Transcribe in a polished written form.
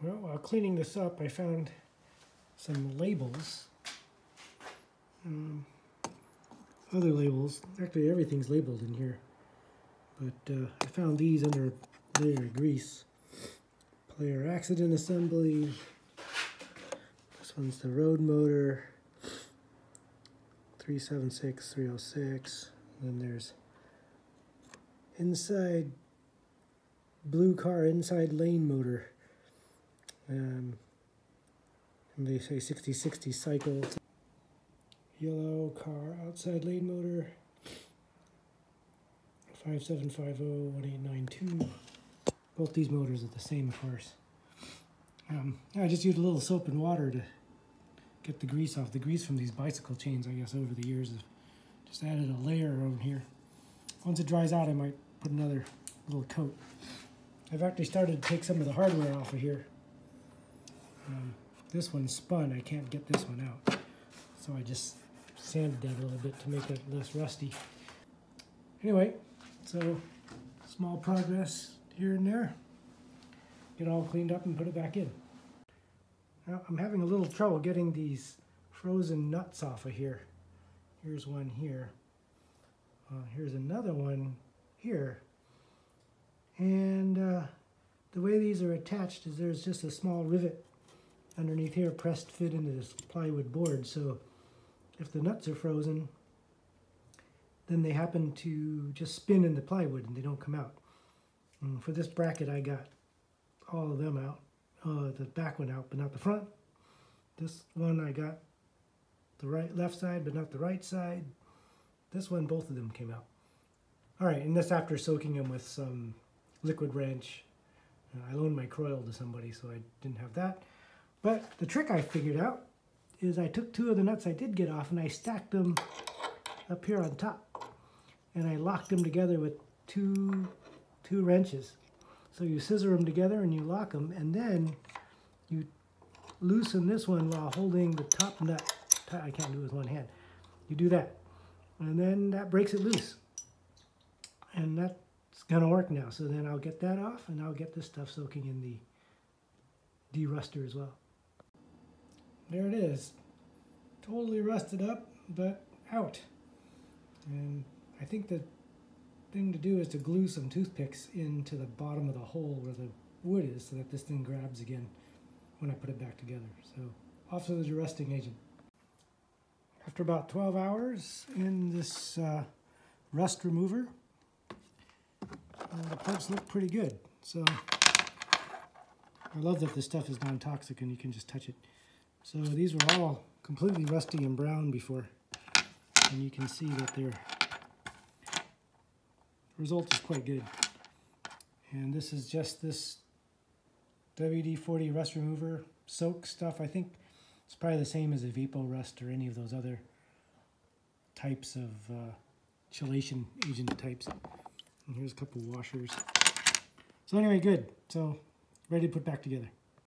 Well, while cleaning this up, I found some labels. Other labels. Actually, everything's labeled in here. But I found these under a layer of grease. Player accident assembly. This one's the road motor. 376, 306. And then there's inside blue car inside lane motor. And they say 60/60 cycle. Yellow car outside lane motor. 5750-1892. Both these motors are the same, of course. I just used a little soap and water to get the grease off. The grease from these bicycle chains, I guess, over the years have just added a layer around here. Once it dries out, I might put another little coat. I've actually started to take some of the hardware off of here. This one's spun. I can't get this one out. So I just sanded that a little bit to make it less rusty. Anyway, so small progress here and there. Get all cleaned up and put it back in. Now, I'm having a little trouble getting these frozen nuts off of here. Here's one here. Here's another one here. And the way these are attached is there's just a small rivet underneath here pressed fit into this plywood board. So if the nuts are frozen, then they happen to just spin in the plywood and they don't come out. And for this bracket, I got all of them out. The back one out, but not the front. This one I got the left side, but not the right side. This one, both of them came out. All right, and this after soaking them with some liquid wrench. I loaned my Croyle to somebody, so I didn't have that. But the trick I figured out is I took two of the nuts I did get off and I stacked them up here on top. And I locked them together with two wrenches. So you scissor them together and you lock them, and then you loosen this one while holding the top nut. I can't do it with one hand. You do that, and then that breaks it loose. And that's gonna work now. So then I'll get that off, and I'll get this stuff soaking in the de-ruster as well. There it is. Totally rusted up, but out. And I think the thing to do is to glue some toothpicks into the bottom of the hole where the wood is so that this thing grabs again when I put it back together. So off to the de-rusting agent. After about 12 hours in this rust remover, the parts look pretty good. So I love that this stuff is non-toxic and you can just touch it. So these were all completely rusty and brown before, and you can see that their result is quite good. And this is just this WD-40 rust remover soak stuff. I think it's probably the same as a Vipo Rust or any of those other types of chelation agent types. And here's a couple washers. So anyway, good. So ready to put back together.